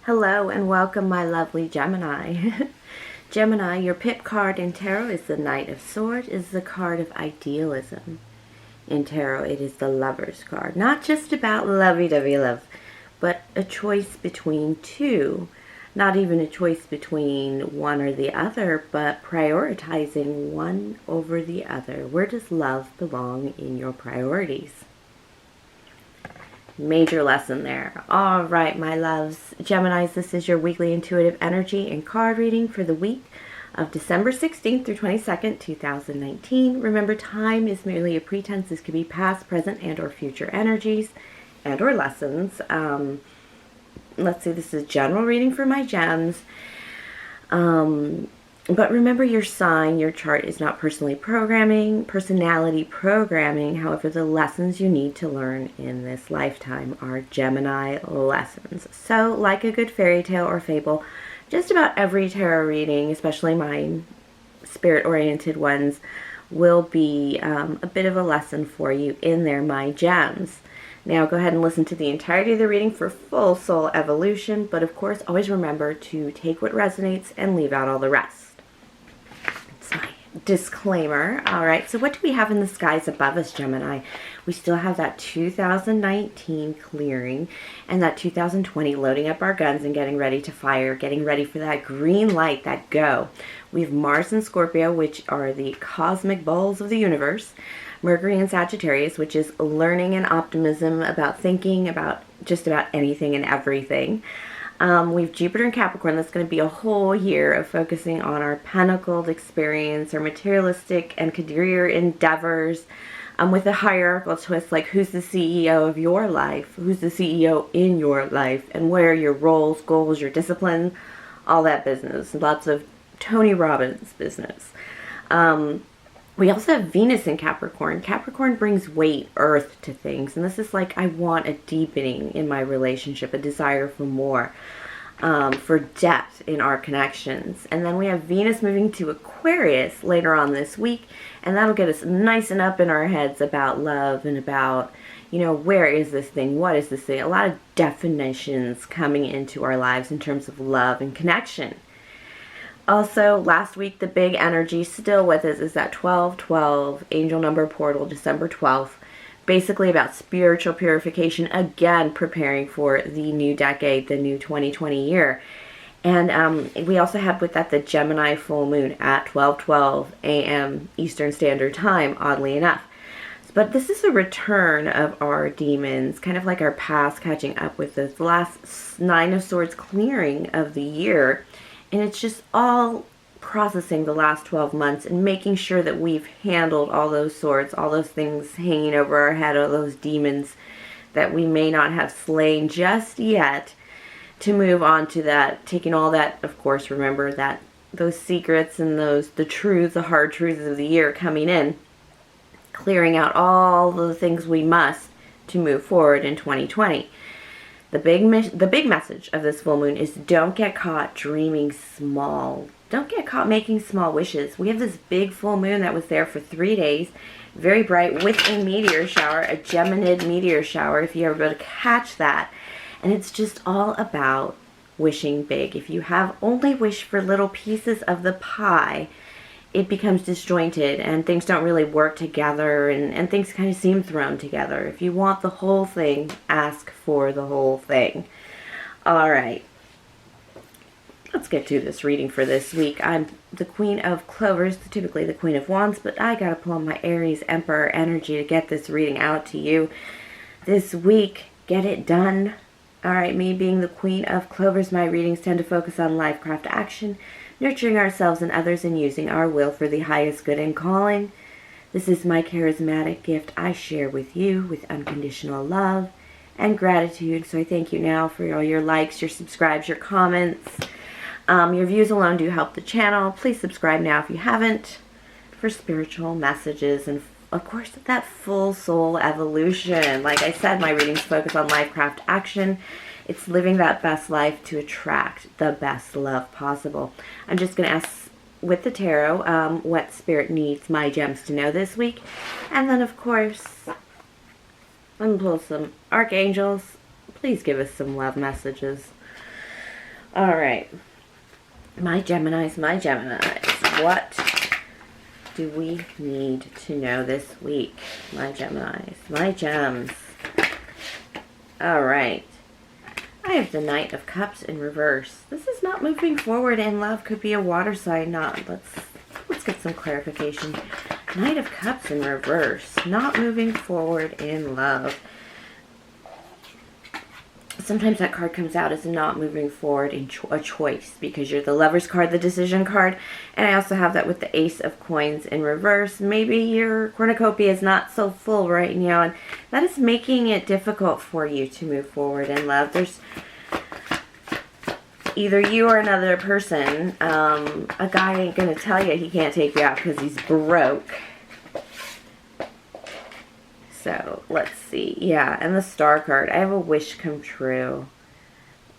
Hello and welcome, my lovely Gemini. Gemini, your pip card in tarot is the Knight of Swords, is the card of idealism. In tarot, it is the Lovers card. Not just about lovey-dovey love, but a choice between two. Not even a choice between one or the other, but prioritizing one over the other. Where does love belong in your priorities? Major lesson there. All right, my loves. Geminis, this is your weekly intuitive energy and card reading for the week of December 16th through 22nd, 2019. Remember, time is merely a pretense. This could be past, present, and or future energies and or lessons. Let's see, this is general reading for my gems. But remember, your sign, your chart is not personality programming. However, the lessons you need to learn in this lifetime are Gemini lessons. So, like a good fairy tale or fable, just about every tarot reading, especially mine, spirit-oriented ones, will be a bit of a lesson for you in there, my gems. Now, go ahead and listen to the entirety of the reading for full soul evolution. But, of course, always remember to take what resonates and leave out all the rest. Disclaimer. All right, so what do we have in the skies above us, Gemini? We still have that 2019 clearing and that 2020 loading up our guns and getting ready to fire, getting ready for that green light, that go. We have Mars and Scorpio, which are the cosmic bowls of the universe. Mercury and Sagittarius, which is learning and optimism about thinking about just about anything and everything. We have Jupiter and Capricorn. That's going to be a whole year of focusing on our pentacled experience, our materialistic and career endeavors, with a hierarchical twist, like who's the CEO of your life, who's the CEO in your life, and where are your roles, goals, your discipline, all that business. Lots of Tony Robbins business. We also have Venus in Capricorn. Capricorn brings weight, earth to things. And this is like, I want a deepening in my relationship, a desire for more, for depth in our connections. And then we have Venus moving to Aquarius later on this week. And that'll get us nice and up in our heads about love and about, you know, where is this thing? What is this thing? A lot of definitions coming into our lives in terms of love and connection. Also, last week, the big energy still with us is that 1212 angel number portal, December 12th. Basically about spiritual purification, again, preparing for the new decade, the new 2020 year. And we also have with that the Gemini full moon at 12:12 a.m. Eastern Standard Time, oddly enough. But this is a return of our demons, kind of like our past catching up with this last Nine of Swords clearing of the year. And it's just all processing the last 12 months and making sure that we've handled all those swords, all those things hanging over our head, all those demons that we may not have slain just yet, to move on to that, taking all that, of course, remember that those secrets and the truths, the hard truths of the year coming in, clearing out all the things we must to move forward in 2020. The big message of this full moon is don't get caught dreaming small. Don't get caught making small wishes. We have this big full moon that was there for 3 days, very bright, with a meteor shower, a Geminid meteor shower, if you ever able to catch that. And it's just all about wishing big. If you have only wished for little pieces of the pie, it becomes disjointed and things don't really work together and things kind of seem thrown together. If you want the whole thing, ask for the whole thing. All right. Let's get to this reading for this week. I'm the Queen of Clovers, typically the Queen of Wands, but I got to pull on my Aries Emperor energy to get this reading out to you this week. Get it done. All right, me being the Queen of Clovers, my readings tend to focus on life, craft, action, nurturing ourselves and others, and using our will for the highest good and calling. This is my charismatic gift I share with you with unconditional love and gratitude. So I thank you now for all your likes, your subscribes, your comments. Your views alone do help the channel. Please subscribe now if you haven't for spiritual messages and, of course, that full soul evolution. Like I said, my readings focus on life, craft, action. It's living that best life to attract the best love possible. I'm just going to ask with the tarot what spirit needs my gems to know this week. And then, of course, I'm going to pull some archangels. Please give us some love messages. All right. My Geminis, what do we need to know this week? My Geminis, my gems. All right. I have the Knight of Cups in reverse. This is not moving forward in love. Could be a water sign. Not. Let's get some clarification. Knight of Cups in reverse. Not moving forward in love. Sometimes that card comes out as not moving forward in a choice, because you're the Lover's card, the decision card. And I also have that with the Ace of Coins in reverse. Maybe your cornucopia is not so full right now, and that is making it difficult for you to move forward in love. There's either you or another person. A guy ain't going to tell you he can't take you out because he's broke. So, let's see. Yeah, and the Star card. I have a wish come true.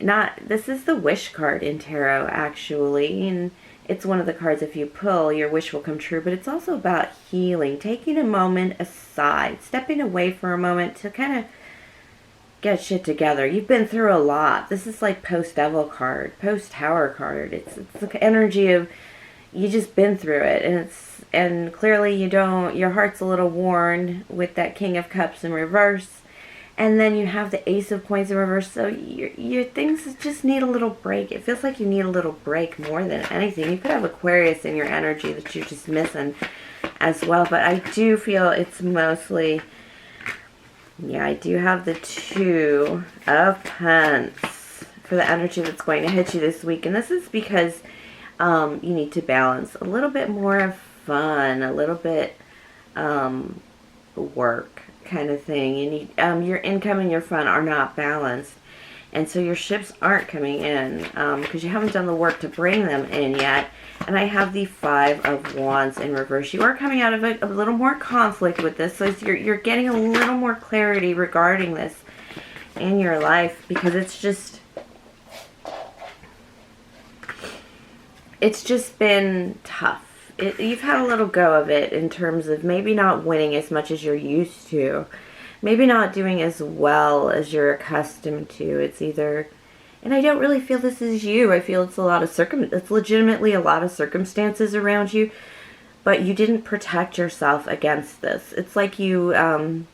This is the wish card in tarot, actually. And it's one of the cards, if you pull, your wish will come true. But it's also about healing. Taking a moment aside. Stepping away for a moment to kind of get shit together. You've been through a lot. This is like post-devil card. Post-tower card. It's the energy of you just been through it, and clearly you don't, your heart's a little worn with that King of Cups in reverse, and then you have the Ace of Coins in reverse, so your things just need a little break. It feels like you need a little break more than anything. You could have Aquarius in your energy that you're just missing as well, but I do feel it's mostly, yeah, I do have the Two of Pentacles for the energy that's going to hit you this week, and this is because you need to balance a little bit more of fun, a little bit work kind of thing. You need your income and your fun are not balanced, and so your ships aren't coming in because you haven't done the work to bring them in yet. And I have the Five of Wands in reverse. You are coming out of a little more conflict with this, so you're getting a little more clarity regarding this in your life, because it's just been tough. You've had a little go of it in terms of maybe not winning as much as you're used to. Maybe not doing as well as you're accustomed to. It's either, and I don't really feel this is you. I feel it's it's legitimately a lot of circumstances around you, but you didn't protect yourself against this. It's like you kind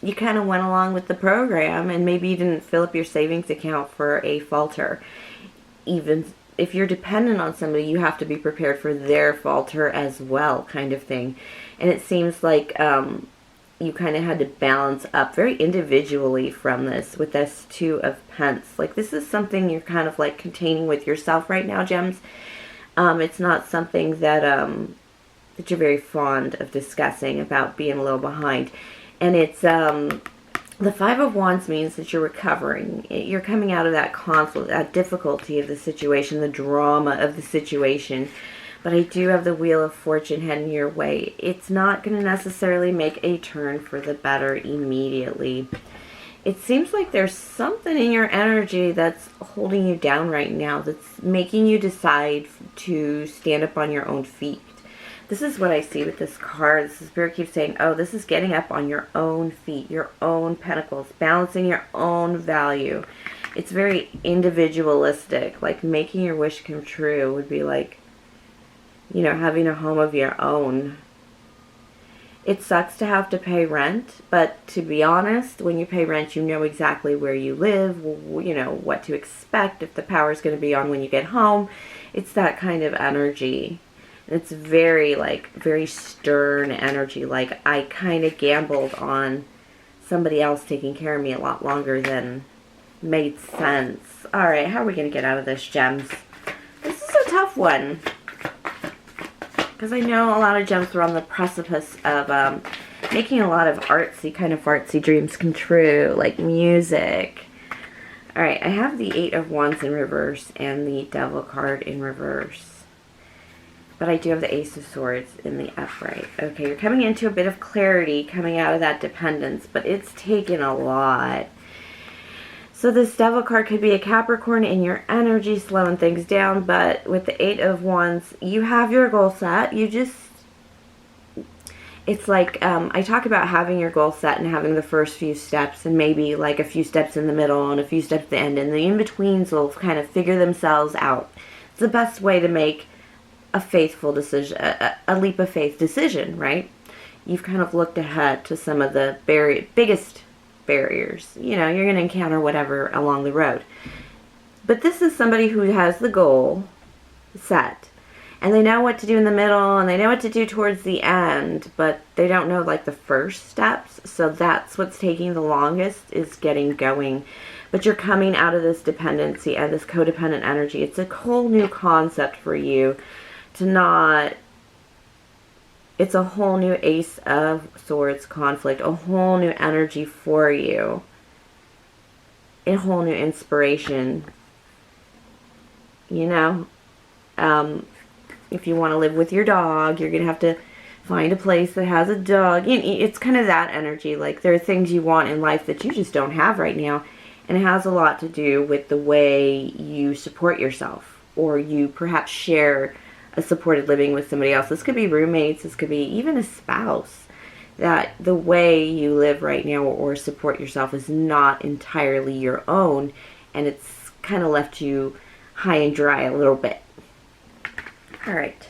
of went along with the program, and maybe you didn't fill up your savings account for a falter. Even if you're dependent on somebody, you have to be prepared for their falter as well, kind of thing. And it seems like you kind of had to balance up very individually from this with this Two of Pentacles. Like, this is something you're kind of like containing with yourself right now, gems. It's not something that that you're very fond of discussing, about being a little behind. And it's the Five of Wands means that you're recovering. You're coming out of that conflict, that difficulty of the situation, the drama of the situation. But I do have the Wheel of Fortune heading your way. It's not going to necessarily make a turn for the better immediately. It seems like there's something in your energy that's holding you down right now, that's making you decide to stand up on your own feet. This is what I see with this card. The Spirit keeps saying, oh, this is getting up on your own feet, your own pentacles, balancing your own value. It's very individualistic. Like, making your wish come true would be like, you know, having a home of your own. It sucks to have to pay rent, but to be honest, when you pay rent, you know exactly where you live, you know, what to expect, if the power is going to be on when you get home. It's that kind of energy. It's very, like, very stern energy. Like, I kind of gambled on somebody else taking care of me a lot longer than made sense. All right, how are we going to get out of this, gems? This is a tough one, because I know a lot of gems were on the precipice of making a lot of artsy dreams come true, like music. All right, I have the Eight of Wands in reverse and the Devil card in reverse. But I do have the Ace of Swords in the upright. Okay, you're coming into a bit of clarity coming out of that dependence, but it's taken a lot. So this Devil card could be a Capricorn in your energy, slowing things down, but with the Eight of Wands, you have your goal set. You just, it's like, I talk about having your goal set and having the first few steps and maybe like a few steps in the middle and a few steps at the end, and the in-betweens will kind of figure themselves out. It's the best way to make a faithful decision, a leap of faith decision, right? You've kind of looked ahead to some of the biggest barriers. You know, you're going to encounter whatever along the road. But this is somebody who has the goal set, and they know what to do in the middle, and they know what to do towards the end, but they don't know like the first steps. So that's what's taking the longest, is getting going. But you're coming out of this dependency and this codependent energy. It's a whole new concept for you to not, it's a whole new Ace of Swords conflict, a whole new energy for you, a whole new inspiration, you know. If you want to live with your dog, you're going to have to find a place that has a dog. It's kind of that energy. Like, there are things you want in life that you just don't have right now. And it has a lot to do with the way you support yourself, or you perhaps share a supported living with somebody else. This could be roommates. This could be even a spouse. That the way you live right now or support yourself is not entirely your own. And it's kind of left you high and dry a little bit. All right.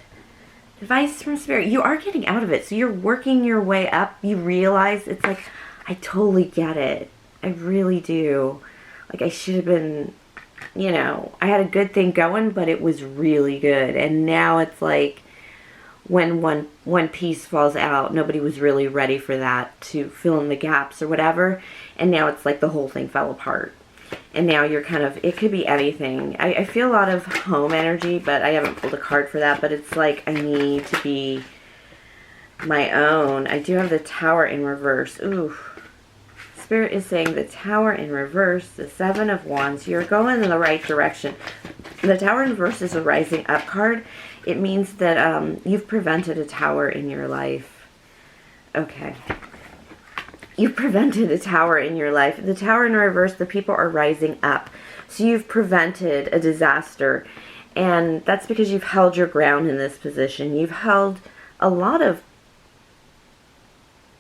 Advice from Spirit. You are getting out of it. So you're working your way up. You realize it's like, I totally get it. I really do. Like, I should have been, you know, I had a good thing going, but it was really good. And now it's like, when one piece falls out, nobody was really ready for that to fill in the gaps or whatever. And now it's like the whole thing fell apart. And now you're kind of, it could be anything. I feel a lot of home energy, but I haven't pulled a card for that. But it's like, I need to be my own. I do have the Tower in reverse. Ooh. Spirit is saying the Tower in reverse, the Seven of Wands. You're going in the right direction. The Tower in reverse is a rising up card. It means that you've prevented a tower in your life. Okay. You've prevented a tower in your life. The Tower in reverse, the people are rising up. So you've prevented a disaster. And that's because you've held your ground in this position. You've held a lot of,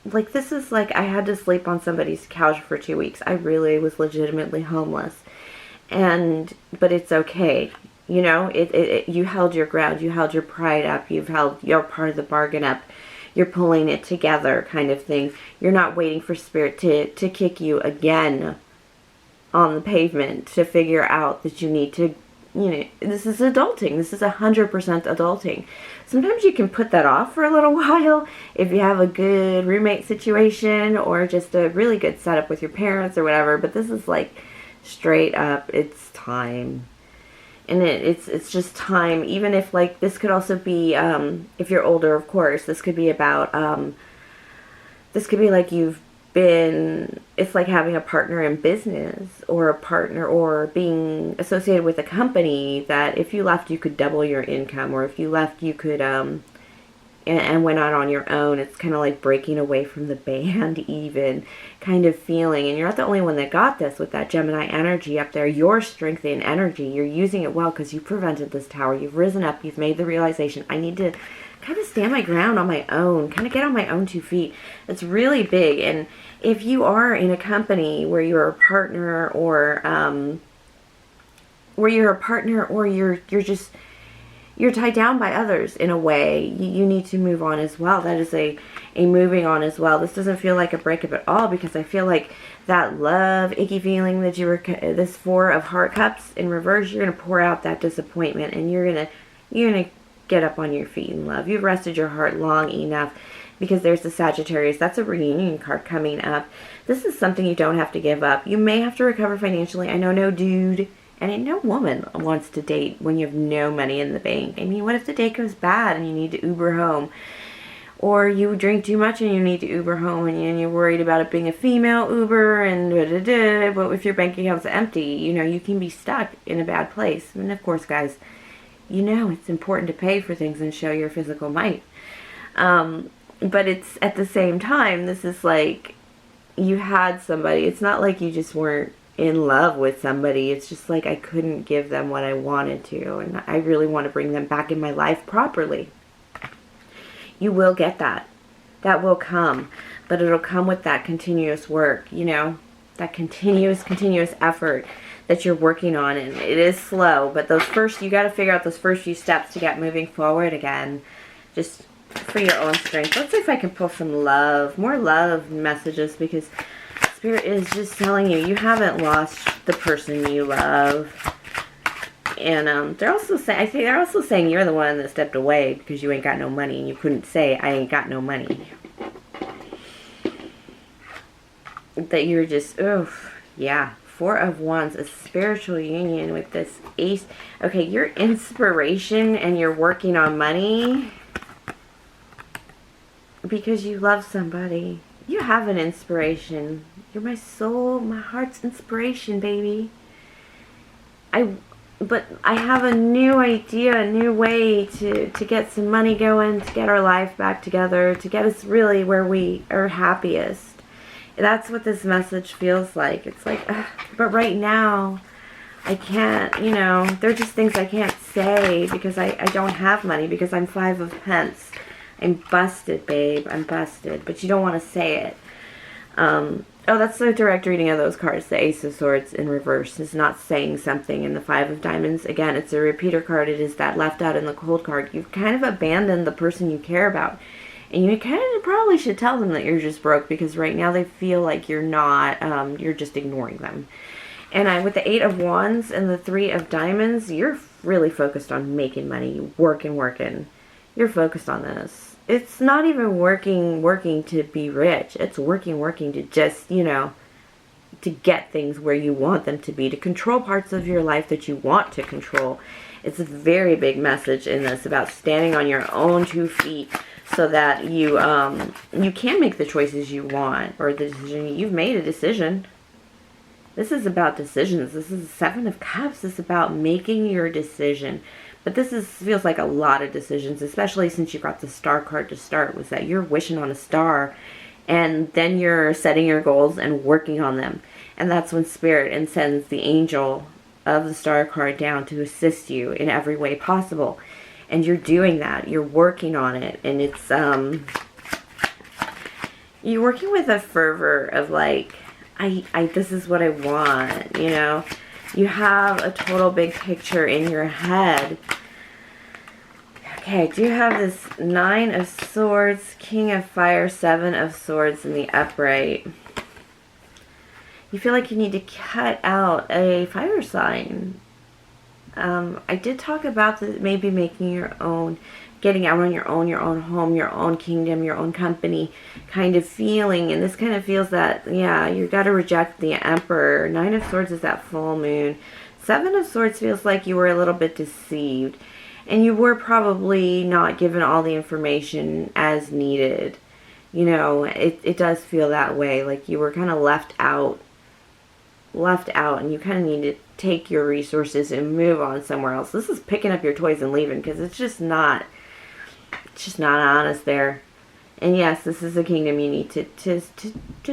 like, this is like, I had to sleep on somebody's couch for 2 weeks. I really was legitimately homeless. But it's okay. You know, you held your ground. You held your pride up. You've held your part of the bargain up. You're pulling it together, kind of thing. You're not waiting for Spirit to kick you again on the pavement to figure out that you need to, you know, this is adulting. This is 100% adulting. Sometimes you can put that off for a little while if you have a good roommate situation or just a really good setup with your parents or whatever. But this is like straight up, it's time. And it's just time. Even if, like, this could also be, if you're older, of course, this could be about, this could be like you've been, it's like having a partner in business, or a partner, or being associated with a company that if you left, you could double your income, or if you left, you could, and went out on your own. It's kind of like breaking away from the band even kind of feeling. And you're not the only one that got this with that Gemini energy up there. Your strength and energy, you're using it well because you prevented this tower. You've risen up. You've made the realization, I need to kind of stand my ground on my own, kind of get on my own 2 feet. It's really big. And if you are in a company where you're a partner, or you're tied down by others in a way, you need to move on as well. That is a moving on as well. This doesn't feel like a breakup at all, because I feel like that love, icky feeling that you were, this Four of Heart Cups in reverse, you're going to pour out that disappointment, and you're going to get up on your feet in love. You've rested your heart long enough, because there's the Sagittarius. That's a reunion card coming up. This is something you don't have to give up. You may have to recover financially. I know no dude and no woman wants to date when you have no money in the bank. I mean, what if the date goes bad and you need to Uber home? Or you drink too much and you need to Uber home, and you're worried about it being a female Uber, and but if your bank account's empty, you know, you can be stuck in a bad place. And of course, guys, you know it's important to pay for things and show your physical might. But it's, at the same time, this is like you had somebody. It's not like you just weren't in love with somebody. It's just like I couldn't give them what I wanted to, and I really want to bring them back in my life properly. You will get that. that will come, but it'll come with that continuous work, you know, that continuous effort that you're working on. And it is slow, but those first, you got to figure out those first few steps to get moving forward again, just for your own strength. Let's see if I can pull some love, more love messages, because Spirit is just telling you, you haven't lost the person you love. And they're also saying, I think they're also saying you're the one that stepped away because you ain't got no money, and you couldn't say, I ain't got no money. That you're just, oof, yeah. 4 of Wands, a spiritual union with this Ace. Okay, your inspiration, and you're working on money because you love somebody. You have an inspiration. You're my soul, my heart's inspiration, baby. But I have a new idea, a new way to get some money going, to get our life back together, to get us really where we are happiest. That's what this message feels like. It's like, but right now, I can't, you know, they're just things I can't say because I don't have money, because I'm 5 of Pence. I'm busted, babe. I'm busted. But you don't want to say it. Oh, that's the direct reading of those cards. The Ace of Swords in reverse is not saying something. And the 5 of Diamonds, again, it's a repeater card. It is that left out in the cold card. You've kind of abandoned the person you care about. And you kind of probably should tell them that you're just broke, because right now they feel like you're not, you're just ignoring them. And with the 8 of Wands and the 3 of Diamonds, you're really focused on making money. Working. You're focused on this. It's not even working to be rich. It's working to just, you know, to get things where you want them to be, to control parts of your life that you want to control. It's a very big message in this about standing on your own 2 feet so that you can make the choices you want, or the decision. You've made a decision. This is about decisions. This is 7 of Cups. This is about making your decision. But this feels like a lot of decisions, especially since you got the Star card to start, was that you're wishing on a star, and then you're setting your goals and working on them. And that's when Spirit sends the angel of the Star card down to assist you in every way possible. And you're doing that. You're working on it. And it's, you're working with a fervor of like, this is what I want, you know. You have a total big picture in your head. Okay, I do have this 9 of Swords, King of Fire, 7 of Swords in the upright. You feel like you need to cut out a fire sign. I did talk about maybe making your own, getting out on your own home, your own kingdom, your own company kind of feeling. And this kind of feels that, yeah, you got to reject the Emperor. 9 of Swords is that full moon. 7 of Swords feels like you were a little bit deceived. And you were probably not given all the information as needed. You know, it does feel that way. Like you were kind of left out. And you kind of need to take your resources and move on somewhere else. This is picking up your toys and leaving, because it's just not honest there. And yes, this is a kingdom you need to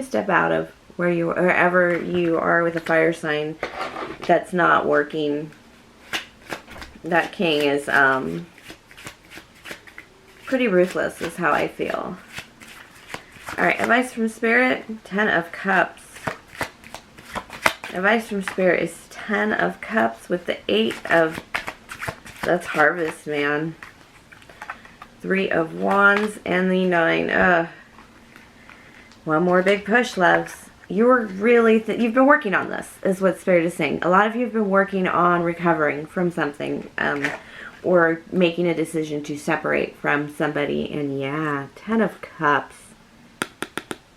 step out of, wherever you are with a fire sign that's not working. That king is pretty ruthless, is how I feel. Alright, advice from Spirit, 10 of Cups. Advice from Spirit is 10 of Cups with the 8 of, that's Harvest, man. 3 of Wands and the 9. One more big push, loves. You're really, you've been working on this, is what Spirit is saying. A lot of you have been working on recovering from something, or making a decision to separate from somebody. And yeah, 10 of Cups.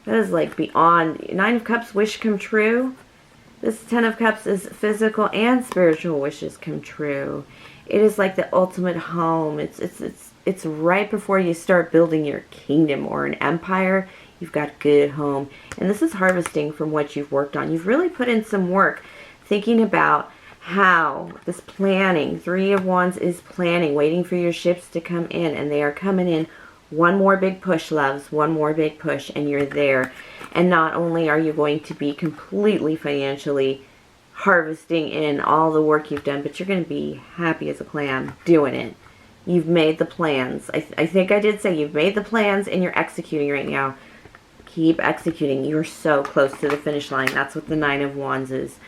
That is like beyond. 9 of Cups, wish come true. This 10 of Cups is physical and spiritual wishes come true. It is like the ultimate home. It's right before you start building your kingdom or an empire. You've got a good home. And this is harvesting from what you've worked on. You've really put in some work thinking about how this planning. 3 of Wands is planning, waiting for your ships to come in. And they are coming in. One more big push, loves. One more big push, and you're there. And not only are you going to be completely financially harvesting in all the work you've done, but you're going to be happy as a clam doing it. You've made the plans. I think I did say you've made the plans and you're executing right now. Keep executing. You're so close to the finish line. That's what the Nine of Wands is.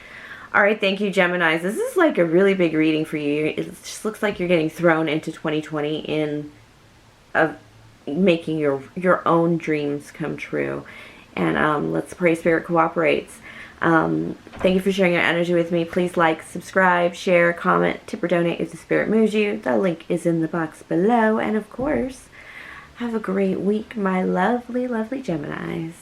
All right, thank you, Geminis. This is like a really big reading for you. It just looks like you're getting thrown into 2020 in making your own dreams come true. And let's pray Spirit cooperates. Thank you for sharing your energy with me. Please like, subscribe, share, comment, tip or donate if the Spirit moves you. The link is in the box below. And of course, have a great week, my lovely, lovely Geminis.